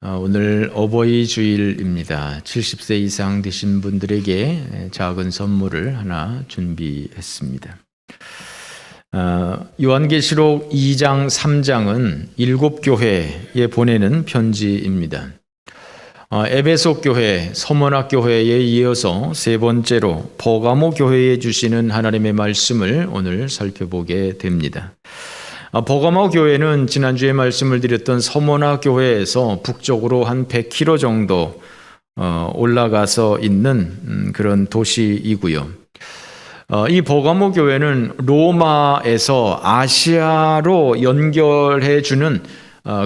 오늘 어버이 주일입니다. 70세 이상 되신 분들에게 작은 선물을 하나 준비했습니다. 요한계시록 2장, 3장은 7교회에 보내는 편지입니다. 에베소 교회, 서머나 교회에 이어서 세 번째로 버가모 교회에 주시는 하나님의 말씀을 오늘 살펴보게 됩니다. 버가모 교회는 지난주에 말씀을 드렸던 서머나 교회에서 북쪽으로 한 100km 정도 올라가서 있는 그런 도시이고요. 이 버가모 교회는 로마에서 아시아로 연결해 주는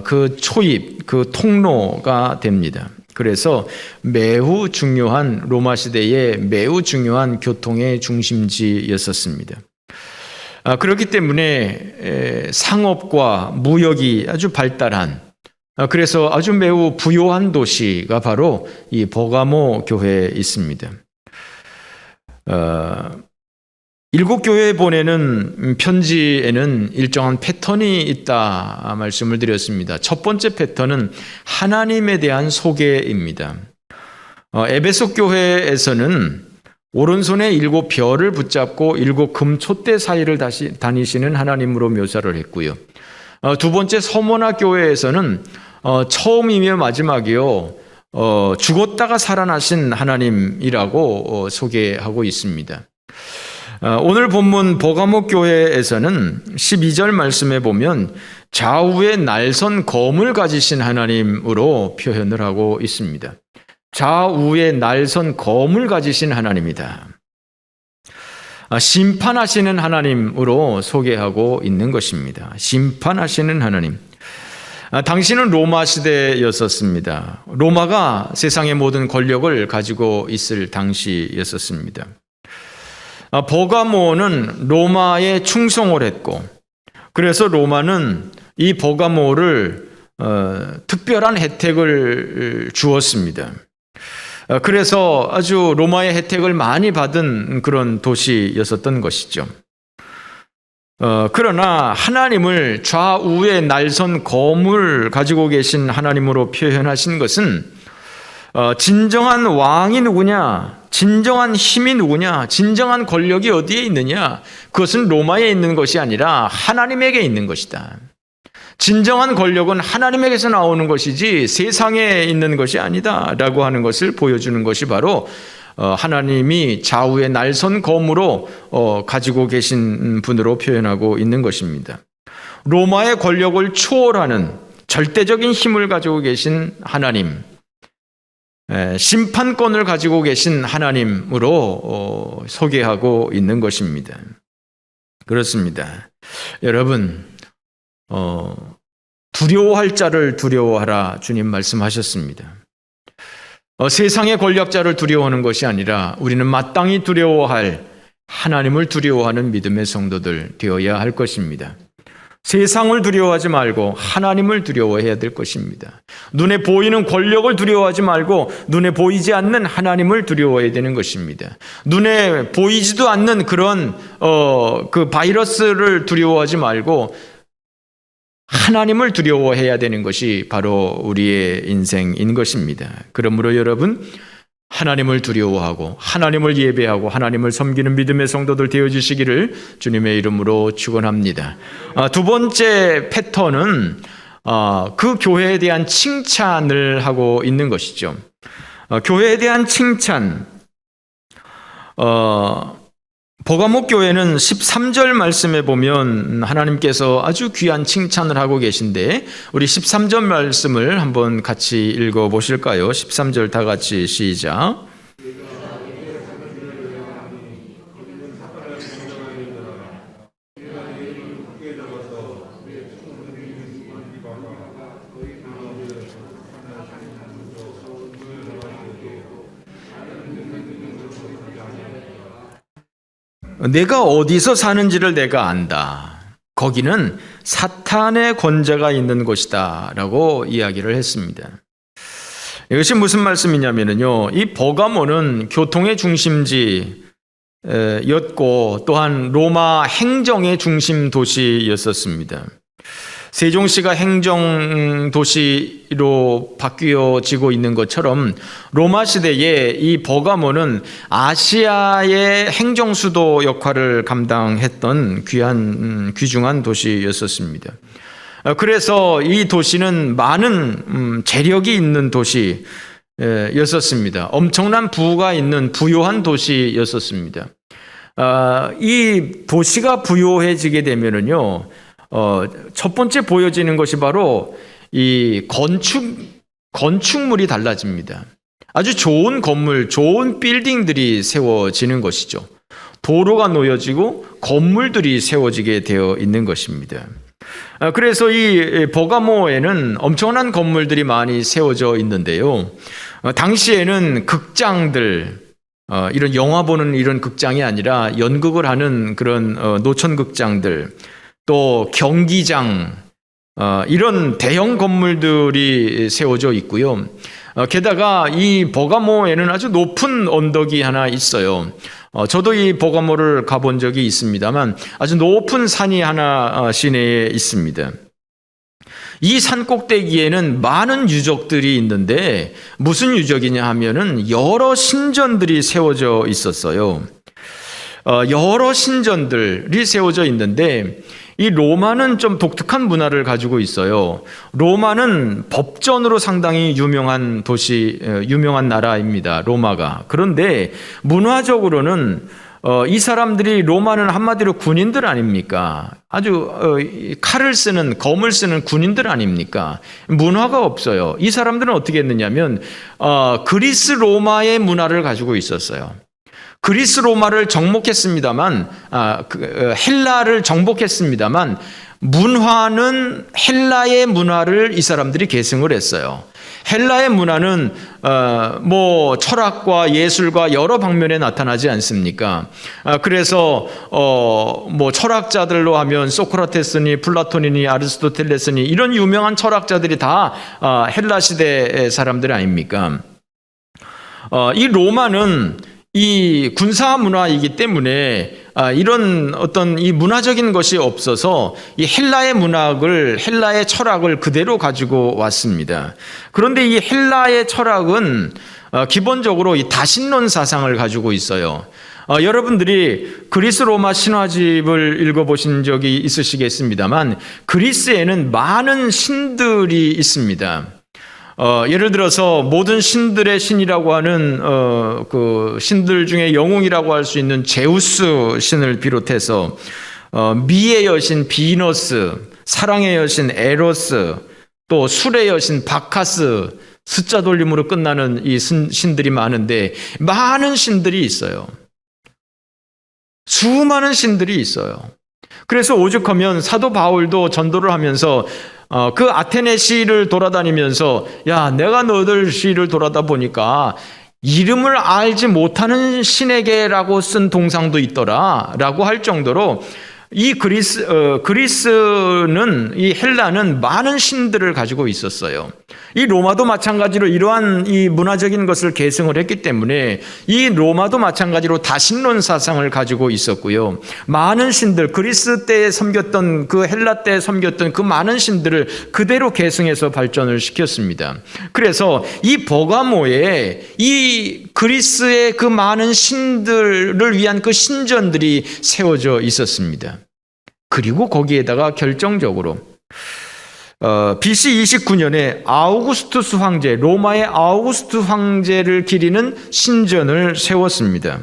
그 초입, 그 통로가 됩니다. 그래서 매우 중요한 로마 시대에 매우 중요한 교통의 중심지였었습니다. 그렇기 때문에 상업과 무역이 아주 발달한, 그래서 아주 매우 부요한 도시가 바로 이 버가모 교회에 있습니다. 7교회에 보내는 편지에는 일정한 패턴이 있다 말씀을 드렸습니다. 첫 번째 패턴은 하나님에 대한 소개입니다. 에베소 교회에서는 오른손에 7별을 붙잡고 7 금촛대 사이를 다니시는 하나님으로 묘사를 했고요. 두 번째 서머나 교회에서는 처음이며 마지막이요, 죽었다가 살아나신 하나님이라고 소개하고 있습니다. 오늘 본문 버가모 교회에서는 12절 말씀에 보면 좌우에 날선 검을 가지신 하나님으로 표현을 하고 있습니다. 좌우에 날선 검을 가지신 하나님이다. 심판하시는 하나님으로 소개하고 있는 것입니다. 심판하시는 하나님. 당시는 로마 시대였었습니다. 로마가 세상의 모든 권력을 가지고 있을 당시였었습니다. 버가모는 로마에 충성을 했고, 그래서 로마는 이 버가모를 특별한 혜택을 주었습니다. 그래서 아주 로마의 혜택을 많이 받은 그런 도시였었던 것이죠. 그러나 하나님을 좌우에 날선 검을 가지고 계신 하나님으로 표현하신 것은 진정한 왕이 누구냐, 진정한 힘이 누구냐, 진정한 권력이 어디에 있느냐, 그것은 로마에 있는 것이 아니라 하나님에게 있는 것이다. 진정한 권력은 하나님에게서 나오는 것이지 세상에 있는 것이 아니다 라고 하는 것을 보여주는 것이 바로 하나님이 좌우에 날선 검으로 가지고 계신 분으로 표현하고 있는 것입니다. 로마의 권력을 초월하는 절대적인 힘을 가지고 계신 하나님, 심판권을 가지고 계신 하나님으로 소개하고 있는 것입니다. 그렇습니다. 여러분, 두려워할 자를 두려워하라 주님 말씀하셨습니다. 세상의 권력자를 두려워하는 것이 아니라 우리는 마땅히 두려워할 하나님을 두려워하는 믿음의 성도들 되어야 할 것입니다. 세상을 두려워하지 말고 하나님을 두려워해야 될 것입니다. 눈에 보이는 권력을 두려워하지 말고 눈에 보이지 않는 하나님을 두려워해야 되는 것입니다. 눈에 보이지도 않는 그런 그 바이러스를 두려워하지 말고 하나님을 두려워해야 되는 것이 바로 우리의 인생인 것입니다. 그러므로 여러분, 하나님을 두려워하고 하나님을 예배하고 하나님을 섬기는 믿음의 성도들 되어주시기를 주님의 이름으로 축원합니다. 두 번째 패턴은 그 교회에 대한 칭찬을 하고 있는 것이죠. 교회에 대한 칭찬. 버가모 교회는 13절 말씀에 보면 하나님께서 아주 귀한 칭찬을 하고 계신데, 우리 13절 말씀을 한번 같이 읽어 보실까요? 13절 다 같이 시작. 내가 어디서 사는지를 내가 안다. 거기는 사탄의 권세가 있는 곳이다 라고 이야기를 했습니다. 이것이 무슨 말씀이냐면요, 이 버가모는 교통의 중심지였고 또한 로마 행정의 중심 도시였었습니다. 세종시가 행정도시로 바뀌어지고 있는 것처럼 로마 시대에 이 버가모는 아시아의 행정수도 역할을 감당했던 귀중한 도시였었습니다. 그래서 이 도시는 많은 재력이 있는 도시였었습니다. 엄청난 부가 있는 부유한 도시였었습니다. 이 도시가 부유해지게 되면은요, 첫 번째 보여지는 것이 바로 이 건축물이 달라집니다. 아주 좋은 건물, 좋은 빌딩들이 세워지는 것이죠. 도로가 놓여지고 건물들이 세워지게 되어 있는 것입니다. 그래서 이 버가모에는 엄청난 건물들이 많이 세워져 있는데요. 당시에는 극장들, 이런 영화 보는 이런 극장이 아니라 연극을 하는 그런 노천 극장들, 또 경기장, 이런 대형 건물들이 세워져 있고요. 게다가 이 버가모에는 아주 높은 언덕이 하나 있어요. 저도 이 버가모를 가본 적이 있습니다만 아주 높은 산이 하나 시내에 있습니다. 이 산 꼭대기에는 많은 유적들이 있는데 무슨 유적이냐 하면은 여러 신전들이 세워져 있었어요. 여러 신전들이 세워져 있는데 이 로마는 좀 독특한 문화를 가지고 있어요. 로마는 법전으로 상당히 유명한 유명한 나라입니다. 로마가. 그런데 문화적으로는 이 사람들이 로마는 한마디로 군인들 아닙니까? 아주 칼을 쓰는, 검을 쓰는 군인들 아닙니까? 문화가 없어요. 이 사람들은 어떻게 했느냐면 그리스 로마의 문화를 가지고 있었어요. 그리스 로마를 정복했습니다만, 헬라를 정복했습니다만, 문화는 헬라의 문화를 이 사람들이 계승을 했어요. 헬라의 문화는 뭐 철학과 예술과 여러 방면에 나타나지 않습니까? 그래서 뭐 철학자들로 하면 소크라테스니 플라톤이니 아리스토텔레스니 이런 유명한 철학자들이 다 헬라 시대 사람들 아닙니까? 이 로마는 이 군사 문화이기 때문에 이런 어떤 이 문화적인 것이 없어서 이 헬라의 문학을, 헬라의 철학을 그대로 가지고 왔습니다. 그런데 이 헬라의 철학은 기본적으로 이 다신론 사상을 가지고 있어요. 여러분들이 그리스 로마 신화집을 읽어보신 적이 있으시겠습니다만 그리스에는 많은 신들이 있습니다. 예를 들어서 모든 신들의 신이라고 하는 그 신들 중에 영웅이라고 할 수 있는 제우스 신을 비롯해서 미의 여신 비너스, 사랑의 여신 에로스, 또 술의 여신 바카스, 숫자 돌림으로 끝나는 이 신들이 많은데 많은 신들이 있어요. 수많은 신들이 있어요. 그래서 오죽하면 사도 바울도 전도를 하면서 그 아테네 시를 돌아다니면서 야, 내가 너희들 시를 돌아다 보니까 이름을 알지 못하는 신에게라고 쓴 동상도 있더라 라고 할 정도로 이 그리스는, 이 헬라는 많은 신들을 가지고 있었어요. 이 로마도 마찬가지로 이러한 이 문화적인 것을 계승을 했기 때문에 이 로마도 마찬가지로 다신론 사상을 가지고 있었고요. 많은 신들, 그리스 때 섬겼던 그 헬라 때 섬겼던 그 많은 신들을 그대로 계승해서 발전을 시켰습니다. 그래서 이 버가모에 이 그리스의 그 많은 신들을 위한 그 신전들이 세워져 있었습니다. 그리고 거기에다가 결정적으로 BC 29년에 아우구스투스 황제, 로마의 아우구스투스 황제를 기리는 신전을 세웠습니다.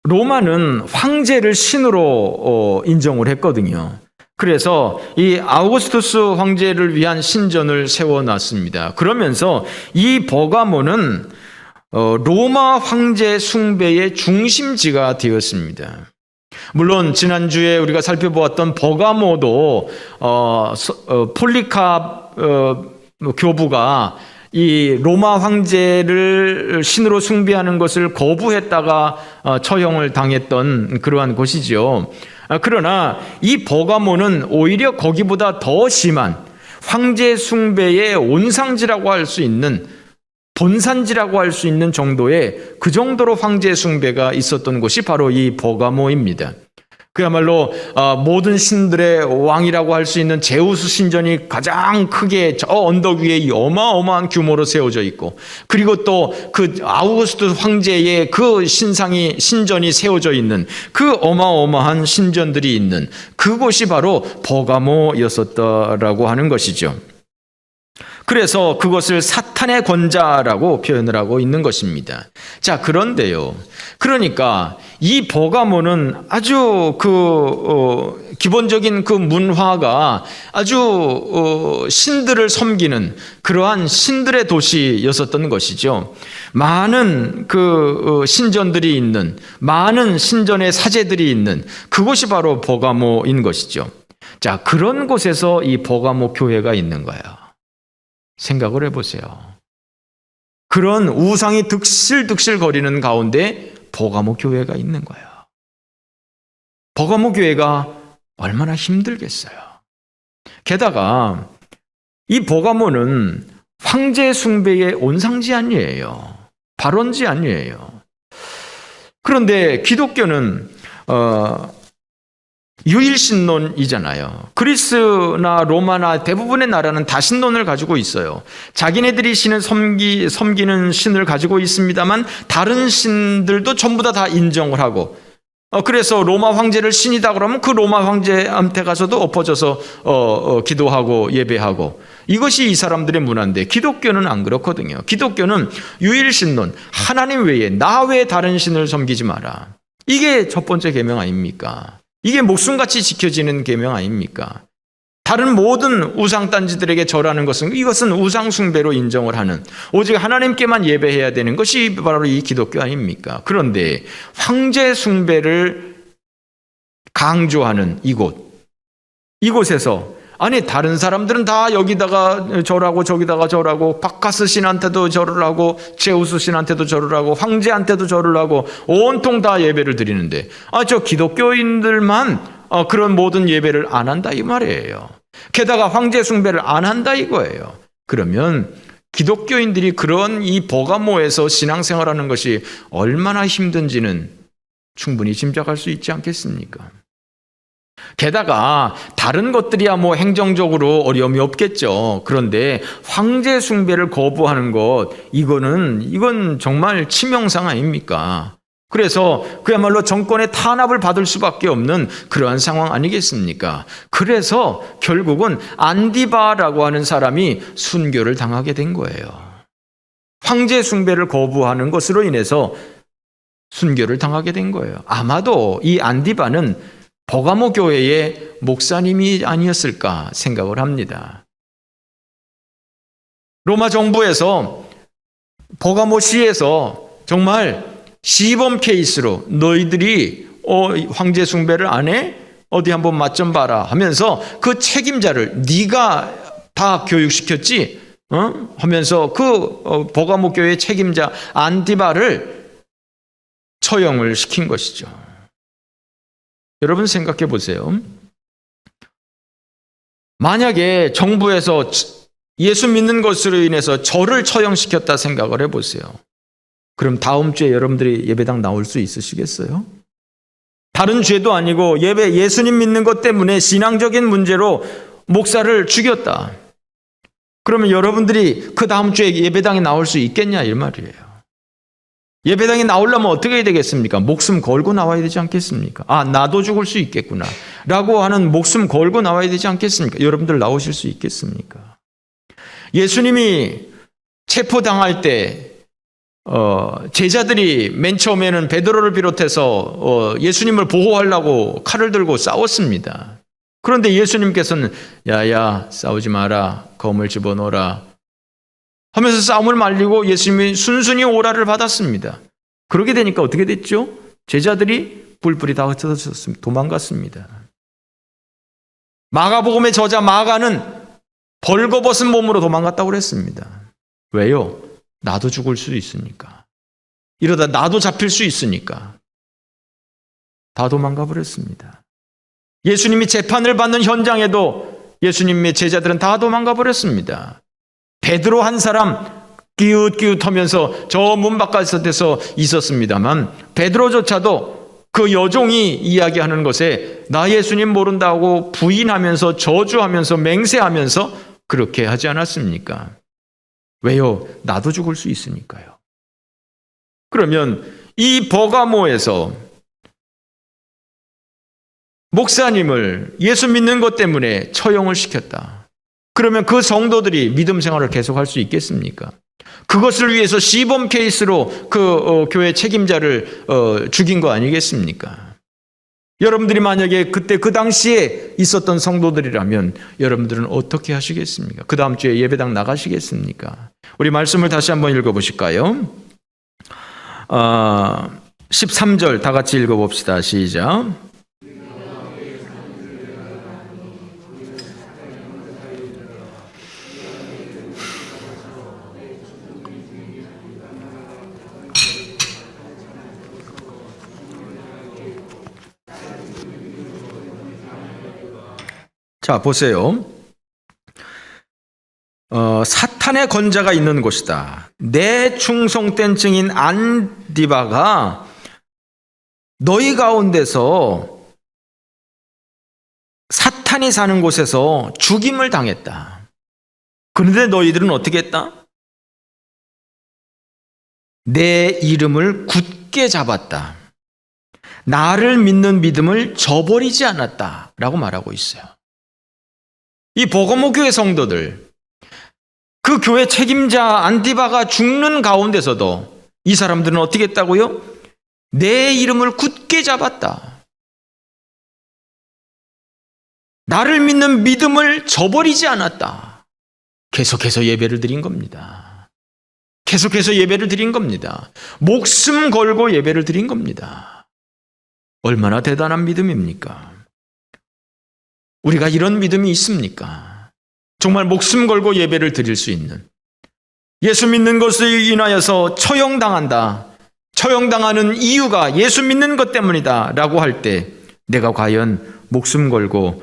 로마는 황제를 신으로 인정을 했거든요. 그래서 이 아우구스투스 황제를 위한 신전을 세워놨습니다. 그러면서 이 버가모는 로마 황제 숭배의 중심지가 되었습니다. 물론 지난주에 우리가 살펴보았던 버가모도 폴리캅 교부가 이 로마 황제를 신으로 숭배하는 것을 거부했다가 처형을 당했던 그러한 곳이지요. 그러나 이 버가모는 오히려 거기보다 더 심한 황제 숭배의 온상지라고 할 수 있는, 본산지라고 할 수 있는 정도의 그 정도로 황제 숭배가 있었던 곳이 바로 이 버가모입니다. 그야말로 모든 신들의 왕이라고 할 수 있는 제우스 신전이 가장 크게 저 언덕 위에 이 어마어마한 규모로 세워져 있고, 그리고 또 그 아우구스투스 황제의 그 신전이 세워져 있는 그 어마어마한 신전들이 있는 그곳이 바로 버가모였었다라고 하는 것이죠. 그래서 그것을 사탄의 권자라고 표현을 하고 있는 것입니다. 자, 그런데요. 그러니까 이 버가모는 아주 기본적인 그 문화가 아주 신들을 섬기는 그러한 신들의 도시였었던 것이죠. 많은 신전들이 있는, 많은 신전의 사제들이 있는 그곳이 바로 버가모인 것이죠. 자, 그런 곳에서 이 버가모 교회가 있는 거예요. 생각을 해보세요. 그런 우상이 득실득실 거리는 가운데 버가모 교회가 있는 거예요. 버가모 교회가 얼마나 힘들겠어요. 게다가 이 버가모는 황제 숭배의 온상지 아니에요. 발원지 아니에요. 그런데 기독교는 유일신론이잖아요. 그리스나 로마나 대부분의 나라는 다신론을 가지고 있어요. 자기네들이 섬기는 신을 가지고 있습니다만 다른 신들도 전부 다 인정을 하고, 그래서 로마 황제를 신이다 그러면 그 로마 황제한테 가서도 엎어져서 기도하고 예배하고, 이것이 이 사람들의 문화인데 기독교는 안 그렇거든요. 기독교는 유일신론, 하나님 외에 나 외에 다른 신을 섬기지 마라. 이게 첫 번째 계명 아닙니까? 이게 목숨같이 지켜지는 계명 아닙니까? 다른 모든 우상단지들에게 절하는 것은, 이것은 우상 숭배로 인정을 하는, 오직 하나님께만 예배해야 되는 것이 바로 이 기독교 아닙니까? 그런데 황제 숭배를 강조하는 이곳에서, 아니 다른 사람들은 다 여기다가 절하고 저기다가 절하고, 바카스 신한테도 절을 하고 제우스 신한테도 절을 하고 황제한테도 절을 하고 온통 다 예배를 드리는데, 저 기독교인들만 그런 모든 예배를 안 한다 이 말이에요. 게다가 황제 숭배를 안 한다 이거예요. 그러면 기독교인들이 그런 이 버가모에서 신앙생활하는 것이 얼마나 힘든지는 충분히 짐작할 수 있지 않겠습니까? 게다가 다른 것들이야 뭐 행정적으로 어려움이 없겠죠. 그런데 황제 숭배를 거부하는 것, 이건 정말 치명상 아닙니까? 그래서 그야말로 정권의 탄압을 받을 수밖에 없는 그러한 상황 아니겠습니까? 그래서 결국은 안디바라고 하는 사람이 순교를 당하게 된 거예요. 황제 숭배를 거부하는 것으로 인해서 순교를 당하게 된 거예요. 아마도 이 안디바는 버가모 교회의 목사님이 아니었을까 생각을 합니다. 로마 정부에서 버가모 시에서 정말 시범 케이스로 너희들이 황제 숭배를 안 해? 어디 한번 맛 좀 봐라 하면서 그 책임자를 네가 다 교육시켰지? 하면서 그 버가모 교회의 책임자 안디바를 처형을 시킨 것이죠. 여러분 생각해 보세요. 만약에 정부에서 예수 믿는 것으로 인해서 저를 처형시켰다 생각을 해보세요. 그럼 다음 주에 여러분들이 예배당 나올 수 있으시겠어요? 다른 죄도 아니고 예수님 믿는 것 때문에 신앙적인 문제로 목사를 죽였다. 그러면 여러분들이 그 다음 주에 예배당에 나올 수 있겠냐 이 말이에요. 예배당에 나오려면 어떻게 해야 되겠습니까? 목숨 걸고 나와야 되지 않겠습니까? 나도 죽을 수 있겠구나 라고 하는 목숨 걸고 나와야 되지 않겠습니까? 여러분들 나오실 수 있겠습니까? 예수님이 체포당할 때 제자들이 맨 처음에는 베드로를 비롯해서 예수님을 보호하려고 칼을 들고 싸웠습니다. 그런데 예수님께서는 야야 싸우지 마라, 검을 집어넣어라 하면서 싸움을 말리고 예수님이 순순히 오라를 받았습니다. 그렇게 되니까 어떻게 됐죠? 제자들이 뿔뿔이 다 흩어졌습니다. 도망갔습니다. 마가복음의 저자 마가는 벌거벗은 몸으로 도망갔다고 그랬습니다. 왜요? 나도 죽을 수 있으니까. 이러다 나도 잡힐 수 있으니까. 다 도망가 버렸습니다. 예수님이 재판을 받는 현장에도 예수님의 제자들은 다 도망가 버렸습니다. 베드로 한 사람 기웃기웃하면서 저 문 바깥에서 있었습니다만 베드로조차도 그 여종이 이야기하는 것에 나 예수님 모른다고 부인하면서 저주하면서 맹세하면서 그렇게 하지 않았습니까? 왜요? 나도 죽을 수 있으니까요. 그러면 이 버가모에서 목사님을 예수 믿는 것 때문에 처형을 시켰다. 그러면 그 성도들이 믿음 생활을 계속할 수 있겠습니까? 그것을 위해서 시범 케이스로 그 교회 책임자를 죽인 거 아니겠습니까? 여러분들이 만약에 그때 그 당시에 있었던 성도들이라면 여러분들은 어떻게 하시겠습니까? 그 다음 주에 예배당 나가시겠습니까? 우리 말씀을 다시 한번 읽어보실까요? 13절 다 같이 읽어봅시다. 시작. 자, 보세요. 사탄의 권자가 있는 곳이다. 내 충성된 증인 안디바가 너희 가운데서 사탄이 사는 곳에서 죽임을 당했다. 그런데 너희들은 어떻게 했다? 내 이름을 굳게 잡았다. 나를 믿는 믿음을 저버리지 않았다. 라고 말하고 있어요. 이 버가모 교회 성도들, 그 교회 책임자 안디바가 죽는 가운데서도 이 사람들은 어떻게 했다고요? 내 이름을 굳게 잡았다. 나를 믿는 믿음을 저버리지 않았다. 계속해서 예배를 드린 겁니다. 계속해서 예배를 드린 겁니다. 목숨 걸고 예배를 드린 겁니다. 얼마나 대단한 믿음입니까? 우리가 이런 믿음이 있습니까? 정말 목숨 걸고 예배를 드릴 수 있는, 예수 믿는 것을 인하여서 처형당한다. 처형당하는 이유가 예수 믿는 것 때문이다 라고 할 때 내가 과연 목숨 걸고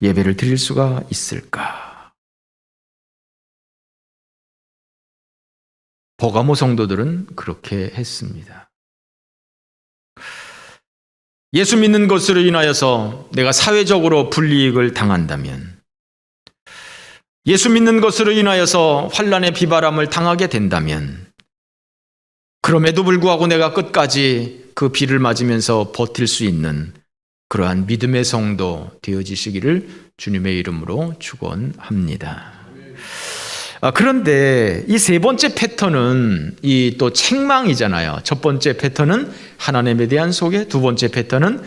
예배를 드릴 수가 있을까? 버가모 성도들은 그렇게 했습니다. 예수 믿는 것으로 인하여서 내가 사회적으로 불이익을 당한다면, 예수 믿는 것으로 인하여서 환난의 비바람을 당하게 된다면, 그럼에도 불구하고 내가 끝까지 그 비를 맞으면서 버틸 수 있는 그러한 믿음의 성도 되어지시기를 주님의 이름으로 축원합니다. 그런데 이 세 번째 패턴은 이 또 책망이잖아요. 첫 번째 패턴은 하나님에 대한 소개, 두 번째 패턴은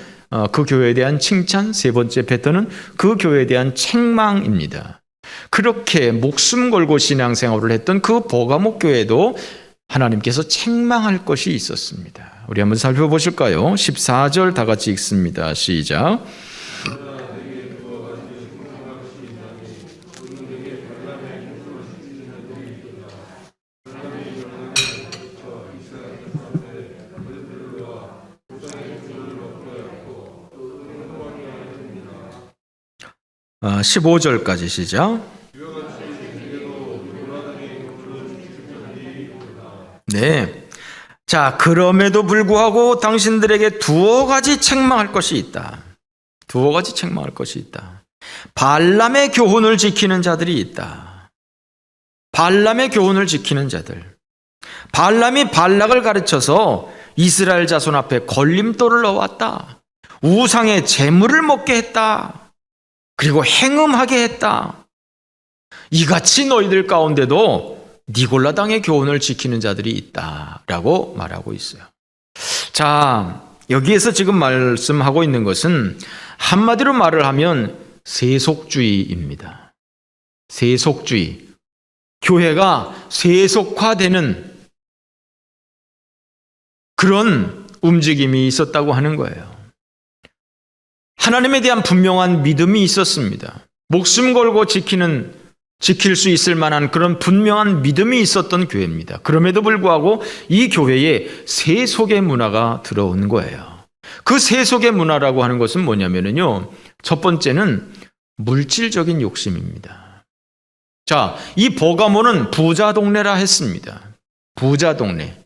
그 교회에 대한 칭찬, 세 번째 패턴은 그 교회에 대한 책망입니다. 그렇게 목숨 걸고 신앙생활을 했던 그 버가모 교회도 하나님께서 책망할 것이 있었습니다. 우리 한번 살펴보실까요? 14절 다 같이 읽습니다. 시작. 15절까지 시작. 네. 자, 그럼에도 불구하고 당신들에게 두어 가지 책망할 것이 있다. 두어 가지 책망할 것이 있다. 발람의 교훈을 지키는 자들이 있다. 발람의 교훈을 지키는 자들. 발람이 발락을 가르쳐서 이스라엘 자손 앞에 걸림돌을 넣어왔다. 우상의 재물을 먹게 했다. 그리고 행음하게 했다. 이같이 너희들 가운데도 니골라당의 교훈을 지키는 자들이 있다라고 말하고 있어요. 자, 여기에서 지금 말씀하고 있는 것은 한마디로 말을 하면 세속주의입니다. 세속주의. 교회가 세속화되는 그런 움직임이 있었다고 하는 거예요. 하나님에 대한 분명한 믿음이 있었습니다. 목숨 걸고 지킬 수 있을 만한 그런 분명한 믿음이 있었던 교회입니다. 그럼에도 불구하고 이 교회에 세속의 문화가 들어온 거예요. 그 세속의 문화라고 하는 것은 뭐냐면요. 첫 번째는 물질적인 욕심입니다. 자, 이 버가모는 부자 동네라 했습니다. 부자 동네.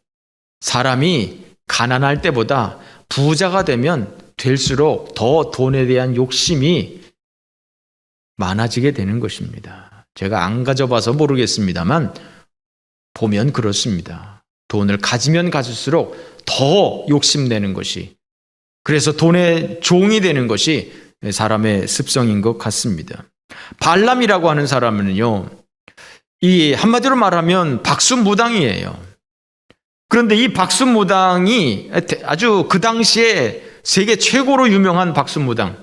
사람이 가난할 때보다 부자가 되면 될수록 더 돈에 대한 욕심이 많아지게 되는 것입니다. 제가 안 가져봐서 모르겠습니다만 보면 그렇습니다. 돈을 가지면 가질수록 더 욕심내는 것이, 그래서 돈의 종이 되는 것이 사람의 습성인 것 같습니다. 발람이라고 하는 사람은요, 이 한마디로 말하면 박수무당이에요. 그런데 이 박수무당이 아주 그 당시에 세계 최고로 유명한 박수무당,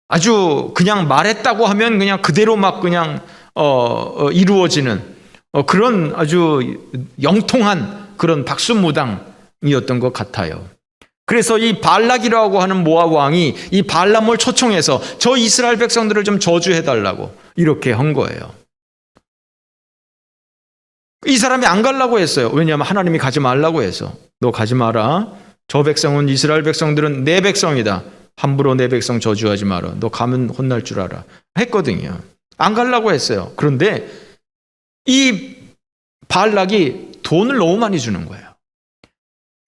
아주 그냥 말했다고 하면 그냥 그대로 막 그냥 이루어지는 그런 아주 영통한 그런 박수무당이었던 것 같아요. 그래서 이 발락이라고 하는 모압 왕이 이 발람을 초청해서 저 이스라엘 백성들을 좀 저주해달라고 이렇게 한 거예요. 이 사람이 안 가려고 했어요. 왜냐하면 하나님이 가지 말라고 해서. 너 가지 마라. 저 백성은, 이스라엘 백성들은 내 백성이다. 함부로 내 백성 저주하지 마라. 너 가면 혼날 줄 알아. 했거든요. 안 가려고 했어요. 그런데 이 발락이 돈을 너무 많이 주는 거예요.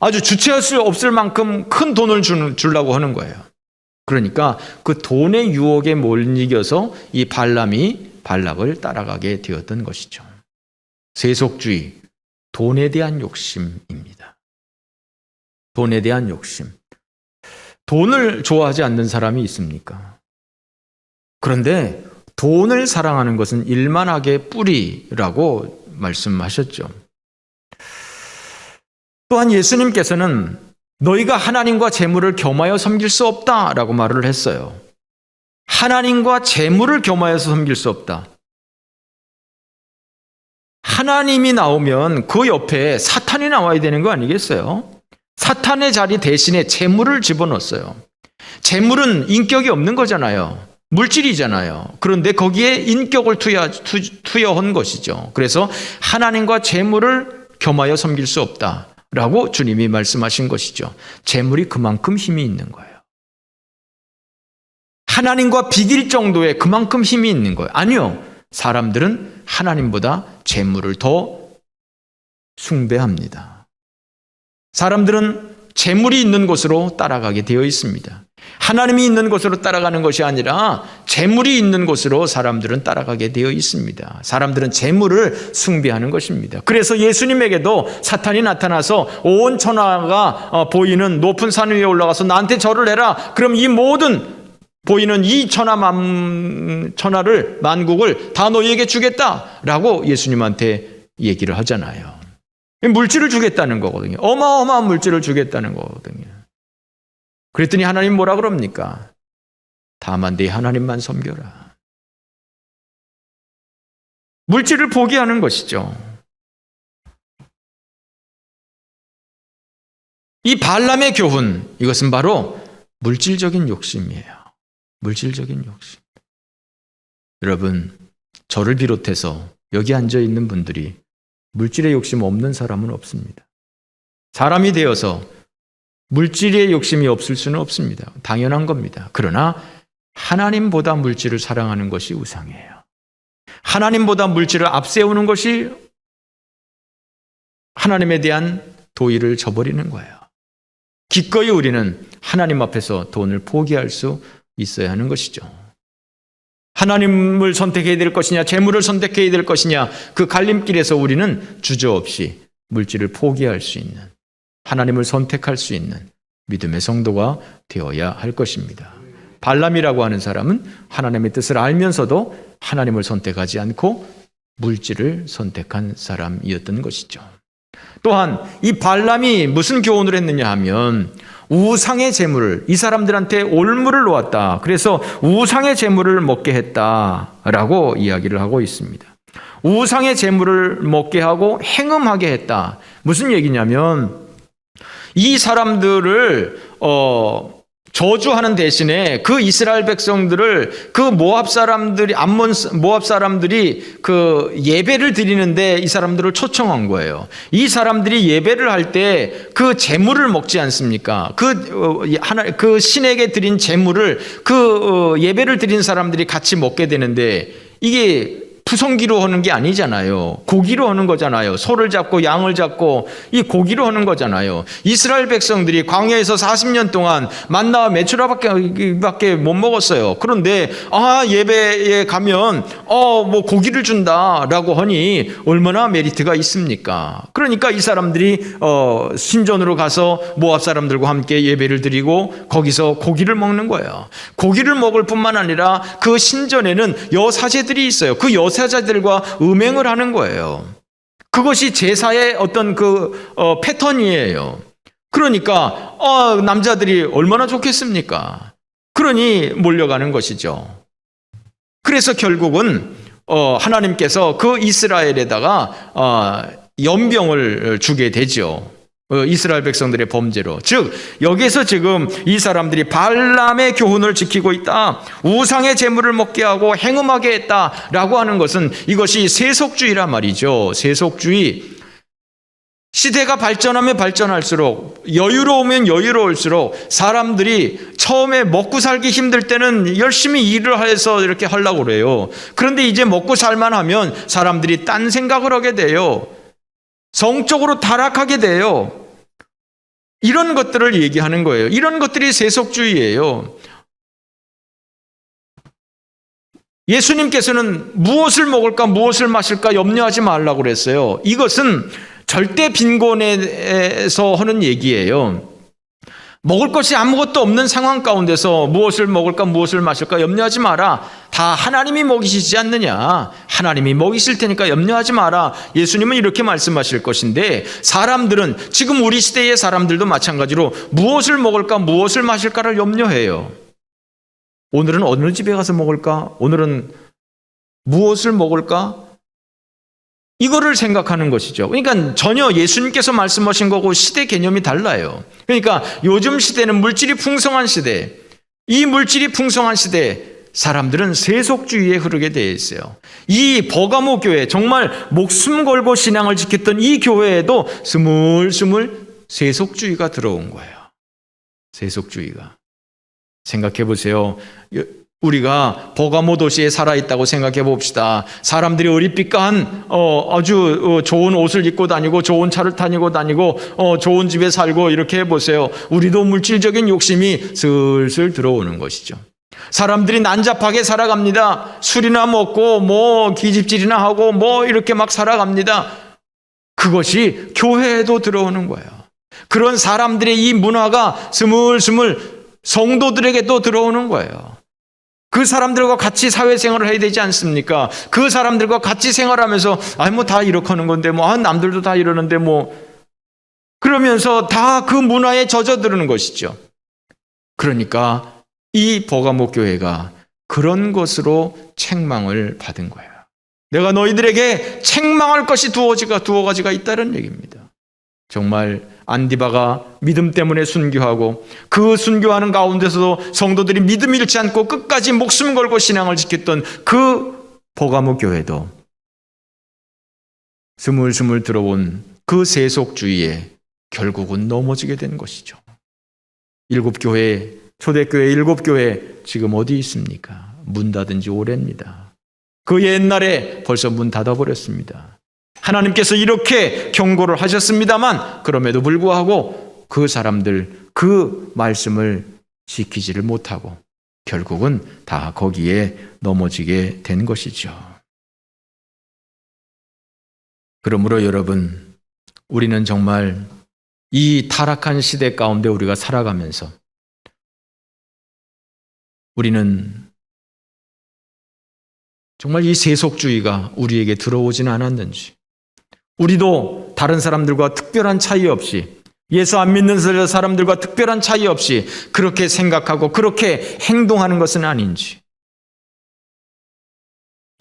아주 주체할 수 없을 만큼 큰 돈을 주려고 하는 거예요. 그러니까 그 돈의 유혹에 못 이겨서 이 발람이 발락을 따라가게 되었던 것이죠. 세속주의, 돈에 대한 욕심입니다. 돈에 대한 욕심. 돈을 좋아하지 않는 사람이 있습니까? 그런데 돈을 사랑하는 것은 일만하게 뿌리라고 말씀하셨죠. 또한 예수님께서는 너희가 하나님과 재물을 겸하여 섬길 수 없다라고 말을 했어요. 하나님과 재물을 겸하여서 섬길 수 없다. 하나님이 나오면 그 옆에 사탄이 나와야 되는 거 아니겠어요? 사탄의 자리 대신에 재물을 집어넣었어요. 재물은 인격이 없는 거잖아요. 물질이잖아요. 그런데 거기에 인격을 투여한 것이죠. 그래서 하나님과 재물을 겸하여 섬길 수 없다라고 주님이 말씀하신 것이죠. 재물이 그만큼 힘이 있는 거예요. 하나님과 비길 정도의 그만큼 힘이 있는 거예요. 아니요. 사람들은 하나님보다 재물을 더 숭배합니다. 사람들은 재물이 있는 곳으로 따라가게 되어 있습니다. 하나님이 있는 곳으로 따라가는 것이 아니라 재물이 있는 곳으로 사람들은 따라가게 되어 있습니다. 사람들은 재물을 숭배하는 것입니다. 그래서 예수님에게도 사탄이 나타나서 온 천하가 보이는 높은 산 위에 올라가서 나한테 절을 해라. 그럼 이 모든 보이는 이 천하를 만국을 다 너희에게 주겠다라고 예수님한테 얘기를 하잖아요. 물질을 주겠다는 거거든요. 어마어마한 물질을 주겠다는 거거든요. 그랬더니 하나님 뭐라 그럽니까? 다만 네 하나님만 섬겨라. 물질을 포기하는 것이죠. 이 발람의 교훈, 이것은 바로 물질적인 욕심이에요. 물질적인 욕심. 여러분, 저를 비롯해서 여기 앉아 있는 분들이 물질의 욕심 없는 사람은 없습니다. 사람이 되어서 물질의 욕심이 없을 수는 없습니다. 당연한 겁니다. 그러나 하나님보다 물질을 사랑하는 것이 우상이에요. 하나님보다 물질을 앞세우는 것이 하나님에 대한 도의를 저버리는 거예요. 기꺼이 우리는 하나님 앞에서 돈을 포기할 수 있어야 하는 것이죠. 하나님을 선택해야 될 것이냐, 재물을 선택해야 될 것이냐, 그 갈림길에서 우리는 주저없이 물질을 포기할 수 있는, 하나님을 선택할 수 있는 믿음의 성도가 되어야 할 것입니다. 발람이라고 하는 사람은 하나님의 뜻을 알면서도 하나님을 선택하지 않고 물질을 선택한 사람이었던 것이죠. 또한 이 발람이 무슨 교훈을 했느냐 하면 우상의 재물을, 이 사람들한테 올무를 놓았다. 그래서 우상의 재물을 먹게 했다라고 이야기를 하고 있습니다. 우상의 재물을 먹게 하고 행음하게 했다. 무슨 얘기냐면 이 사람들을 저주하는 대신에 그 이스라엘 백성들을 그 모압 사람들이 그 예배를 드리는데 이 사람들을 초청한 거예요. 이 사람들이 예배를 할 때 그 제물을 먹지 않습니까? 그 신에게 드린 제물을 그 예배를 드린 사람들이 같이 먹게 되는데 이게 푸성기로 하는 게 아니잖아요. 고기로 하는 거잖아요. 소를 잡고 양을 잡고 이 고기로 하는 거잖아요. 이스라엘 백성들이 광야에서 40년 동안 만나와 메추라밖에 못 먹었어요. 그런데 예배에 가면 뭐 고기를 준다라고 하니 얼마나 메리트가 있습니까? 그러니까 이 사람들이 신전으로 가서 모압 사람들과 함께 예배를 드리고 거기서 고기를 먹는 거예요. 고기를 먹을 뿐만 아니라 그 신전에는 여사제들이 있어요. 그 여사제들과 음행을 하는 거예요. 그것이 제사의 어떤 패턴이에요. 그러니까 남자들이 얼마나 좋겠습니까? 그러니 몰려가는 것이죠. 그래서 결국은 하나님께서 그 이스라엘에다가 연병을 주게 되죠. 이스라엘 백성들의 범죄로. 즉 여기에서 지금 이 사람들이 발람의 교훈을 지키고 있다, 우상의 제물을 먹게 하고 행음하게 했다라고 하는 것은 이것이 세속주의란 말이죠. 세속주의. 시대가 발전하면 발전할수록, 여유로우면 여유로울수록 사람들이 처음에 먹고 살기 힘들 때는 열심히 일을 해서 이렇게 하려고 그래요. 그런데 이제 먹고 살만 하면 사람들이 딴 생각을 하게 돼요. 성적으로 타락하게 돼요. 이런 것들을 얘기하는 거예요. 이런 것들이 세속주의예요. 예수님께서는 무엇을 먹을까 무엇을 마실까 염려하지 말라고 그랬어요. 이것은 절대 빈곤에서 하는 얘기예요. 먹을 것이 아무것도 없는 상황 가운데서 무엇을 먹을까 무엇을 마실까 염려하지 마라. 다 하나님이 먹이시지 않느냐. 하나님이 먹이실 테니까 염려하지 마라. 예수님은 이렇게 말씀하실 것인데, 사람들은 지금 우리 시대의 사람들도 마찬가지로 무엇을 먹을까 무엇을 마실까를 염려해요. 오늘은 어느 집에 가서 먹을까? 오늘은 무엇을 먹을까? 이거를 생각하는 것이죠. 그러니까 전혀 예수님께서 말씀하신 거고 시대 개념이 달라요. 그러니까 요즘 시대는 물질이 풍성한 시대, 이 물질이 풍성한 시대, 사람들은 세속주의에 흐르게 되어 있어요. 이 버가모 교회, 정말 목숨 걸고 신앙을 지켰던 이 교회에도 스물스물 세속주의가 들어온 거예요. 세속주의가. 생각해 보세요. 우리가 버가모 도시에 살아있다고 생각해 봅시다. 사람들이 어리삐까한 아주 좋은 옷을 입고 다니고 좋은 차를 타고 다니고 좋은 집에 살고 이렇게 해보세요. 우리도 물질적인 욕심이 슬슬 들어오는 것이죠. 사람들이 난잡하게 살아갑니다. 술이나 먹고 뭐 기집질이나 하고 뭐 이렇게 막 살아갑니다. 그것이 교회에도 들어오는 거예요. 그런 사람들의 이 문화가 스물스물 성도들에게도 들어오는 거예요. 그 사람들과 같이 사회생활을 해야 되지 않습니까? 그 사람들과 같이 생활하면서 뭐 다 이렇게 하는 건데 남들도 다 이러는데 그러면서 다 그 문화에 젖어드는 것이죠. 그러니까 이 버가모 교회가 그런 것으로 책망을 받은 거예요. 내가 너희들에게 책망할 것이 두어 가지가 있다는 얘기입니다. 정말 안디바가 믿음 때문에 순교하고 그 순교하는 가운데서도 성도들이 믿음 잃지 않고 끝까지 목숨 걸고 신앙을 지켰던 그 버가모 교회도 스물스물 들어온 그 세속주의에 결국은 넘어지게 된 것이죠. 초대교회 7교회 지금 어디 있습니까? 문 닫은 지 오래입니다. 그 옛날에 벌써 문 닫아버렸습니다. 하나님께서 이렇게 경고를 하셨습니다만 그럼에도 불구하고 그 사람들 그 말씀을 지키지를 못하고 결국은 다 거기에 넘어지게 된 것이죠. 그러므로 여러분, 우리는 정말 이 타락한 시대 가운데 우리가 살아가면서 우리는 정말 이 세속주의가 우리에게 들어오지는 않았는지, 우리도 다른 사람들과 특별한 차이 없이, 예수 안 믿는 사람들과 특별한 차이 없이 그렇게 생각하고 그렇게 행동하는 것은 아닌지,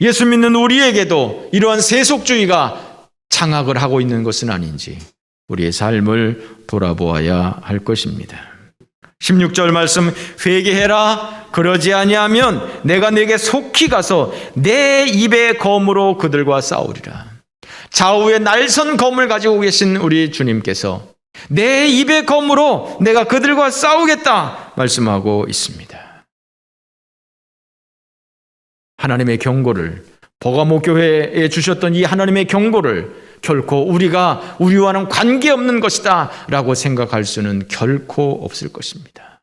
예수 믿는 우리에게도 이러한 세속주의가 장악을 하고 있는 것은 아닌지 우리의 삶을 돌아보아야 할 것입니다. 16절 말씀, 회개해라. 그러지 아니하면 내가 네게 속히 가서 내 입의 검으로 그들과 싸우리라. 좌우에 날선 검을 가지고 계신 우리 주님께서 내 입의 검으로 내가 그들과 싸우겠다 말씀하고 있습니다. 하나님의 경고를 버가모 교회에 주셨던 이 하나님의 경고를 결코 우리와는 관계없는 것이다 라고 생각할 수는 결코 없을 것입니다.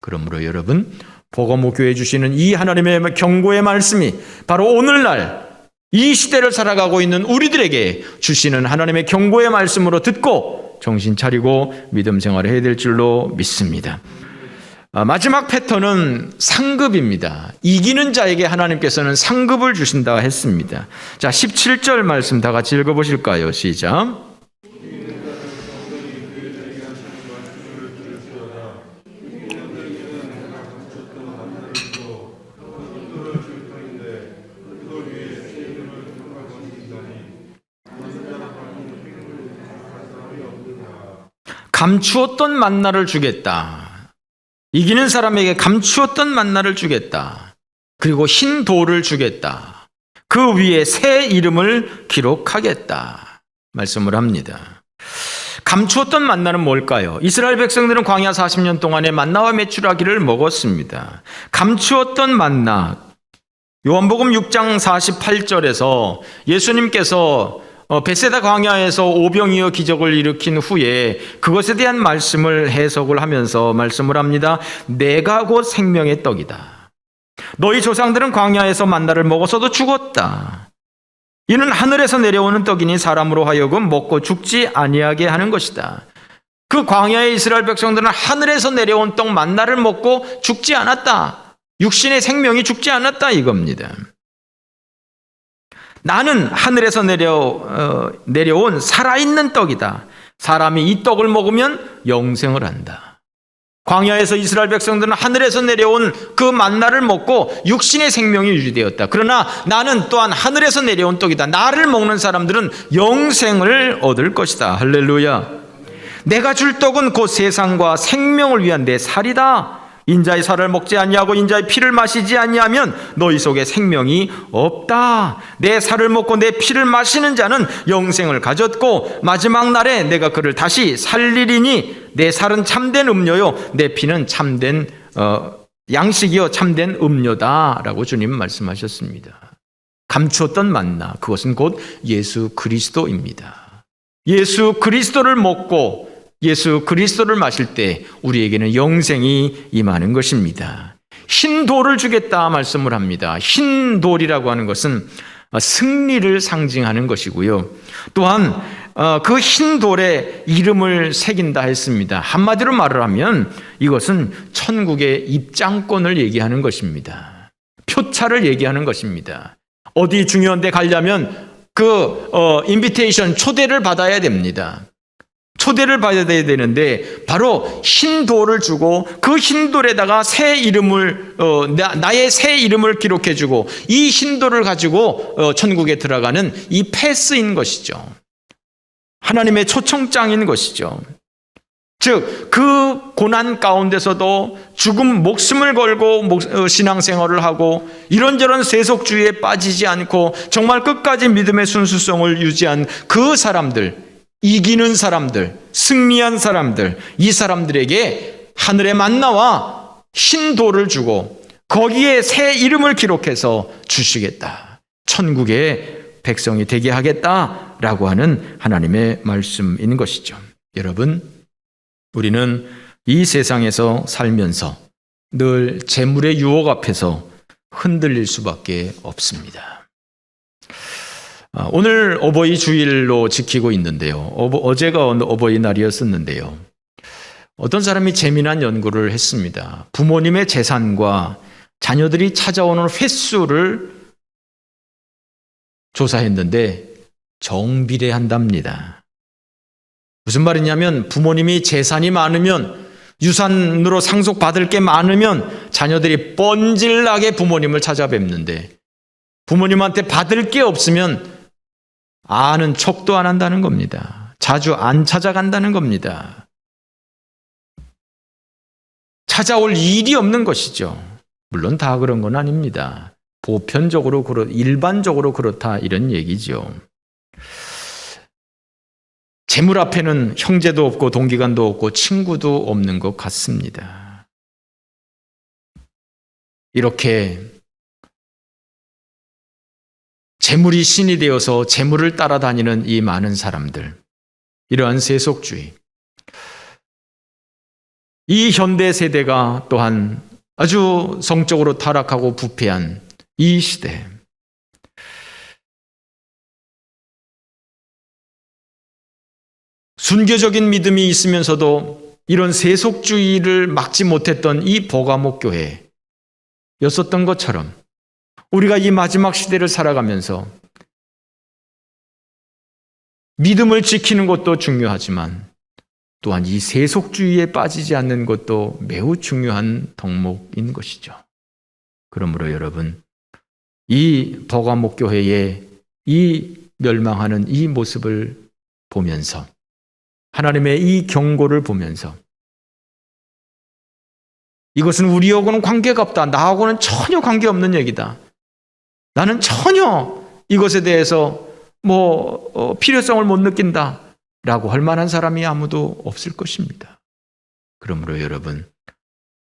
그러므로 여러분, 버가모 교회에 주시는 이 하나님의 경고의 말씀이 바로 오늘날 이 시대를 살아가고 있는 우리들에게 주시는 하나님의 경고의 말씀으로 듣고 정신 차리고 믿음 생활을 해야 될 줄로 믿습니다. 마지막 패턴은 상급입니다. 이기는 자에게 하나님께서는 상급을 주신다 했습니다. 자, 17절 말씀 다 같이 읽어보실까요? 시작. 감추었던 만나를 주겠다. 이기는 사람에게 감추었던 만나를 주겠다. 그리고 흰 돌을 주겠다. 그 위에 새 이름을 기록하겠다. 말씀을 합니다. 감추었던 만나는 뭘까요? 이스라엘 백성들은 광야 40년 동안에 만나와 메추라기를 먹었습니다. 감추었던 만나, 요한복음 6장 48절에서 예수님께서 벳세다 광야에서 오병이어 기적을 일으킨 후에 그것에 대한 말씀을 해석을 하면서 말씀을 합니다. 내가 곧 생명의 떡이다. 너희 조상들은 광야에서 만나를 먹어서도 죽었다. 이는 하늘에서 내려오는 떡이니 사람으로 하여금 먹고 죽지 아니하게 하는 것이다. 그 광야의 이스라엘 백성들은 하늘에서 내려온 떡 만나를 먹고 죽지 않았다. 육신의 생명이 죽지 않았다 이겁니다. 나는 하늘에서 내려온 살아있는 떡이다. 사람이 이 떡을 먹으면 영생을 한다. 광야에서 이스라엘 백성들은 하늘에서 내려온 그 만나를 먹고 육신의 생명이 유지되었다. 그러나 나는 또한 하늘에서 내려온 떡이다. 나를 먹는 사람들은 영생을 얻을 것이다. 할렐루야. 내가 줄 떡은 곧 세상과 생명을 위한 내 살이다. 인자의 살을 먹지 아니하고 인자의 피를 마시지 아니하면 너희 속에 생명이 없다. 내 살을 먹고 내 피를 마시는 자는 영생을 가졌고 마지막 날에 내가 그를 다시 살리리니 내 살은 참된 음료요 내 피는 참된 양식이요 참된 음료다라고 주님 말씀하셨습니다. 감추었던 만나, 그것은 곧 예수 그리스도입니다. 예수 그리스도를 먹고 예수 그리스도를 마실 때 우리에게는 영생이 임하는 것입니다. 흰 돌을 주겠다 말씀을 합니다. 흰 돌이라고 하는 것은 승리를 상징하는 것이고요. 또한 그 흰 돌에 이름을 새긴다 했습니다. 한마디로 말을 하면 이것은 천국의 입장권을 얘기하는 것입니다. 표차를 얘기하는 것입니다. 어디 중요한 데 가려면 그 인비테이션, 초대를 받아야 됩니다. 초대를 받아야 되는데 바로 흰 돌을 주고 그 흰 돌에다가 새 이름을 나의 새 이름을 기록해 주고 이 흰 돌을 가지고 천국에 들어가는 이 패스인 것이죠. 하나님의 초청장인 것이죠. 즉 그 고난 가운데서도 죽음 목숨을 걸고 신앙생활을 하고 이런저런 세속주의에 빠지지 않고 정말 끝까지 믿음의 순수성을 유지한 그 사람들, 이기는 사람들, 승리한 사람들, 이 사람들에게 하늘의 만나와 흰 돌을 주고 거기에 새 이름을 기록해서 주시겠다. 천국의 백성이 되게 하겠다라고 하는 하나님의 말씀인 것이죠. 여러분, 우리는 이 세상에서 살면서 늘 재물의 유혹 앞에서 흔들릴 수밖에 없습니다. 오늘 어버이 주일로 지키고 있는데요. 어제가 어버이날이었었는데요. 어떤 사람이 재미난 연구를 했습니다. 부모님의 재산과 자녀들이 찾아오는 횟수를 조사했는데 정비례한답니다. 무슨 말이냐면 부모님이 재산이 많으면 유산으로 상속받을 게 많으면 자녀들이 뻔질나게 부모님을 찾아뵙는데 부모님한테 받을 게 없으면 아는 척도 안 한다는 겁니다. 자주 안 찾아간다는 겁니다. 찾아올 일이 없는 것이죠. 물론 다 그런 건 아닙니다. 보편적으로 일반적으로 그렇다 이런 얘기죠. 재물 앞에는 형제도 없고 동기간도 없고 친구도 없는 것 같습니다. 이렇게 재물이 신이 되어서 재물을 따라다니는 이 많은 사람들, 이러한 세속주의, 이 현대 세대가 또한 아주 성적으로 타락하고 부패한 이 시대, 순교적인 믿음이 있으면서도 이런 세속주의를 막지 못했던 이 버가모 교회였었던 것처럼 우리가 이 마지막 시대를 살아가면서 믿음을 지키는 것도 중요하지만 또한 이 세속주의에 빠지지 않는 것도 매우 중요한 덕목인 것이죠. 그러므로 여러분, 이 버가모 교회의 이 멸망하는 이 모습을 보면서, 하나님의 이 경고를 보면서, 이것은 우리하고는 관계가 없다, 나하고는 전혀 관계없는 얘기다, 나는 전혀 이것에 대해서 필요성을 못 느낀다 라고 할 만한 사람이 아무도 없을 것입니다. 그러므로 여러분,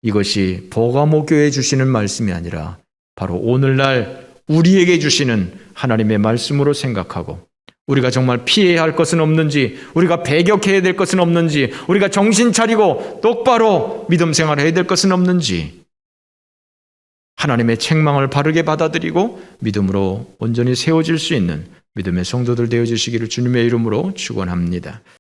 이것이 버가모 교회에 주시는 말씀이 아니라 바로 오늘날 우리에게 주시는 하나님의 말씀으로 생각하고, 우리가 정말 피해야 할 것은 없는지, 우리가 배격해야 될 것은 없는지, 우리가 정신 차리고 똑바로 믿음 생활을 해야 될 것은 없는지, 하나님의 책망을 바르게 받아들이고 믿음으로 온전히 세워질 수 있는 믿음의 성도들 되어주시기를 주님의 이름으로 축원합니다.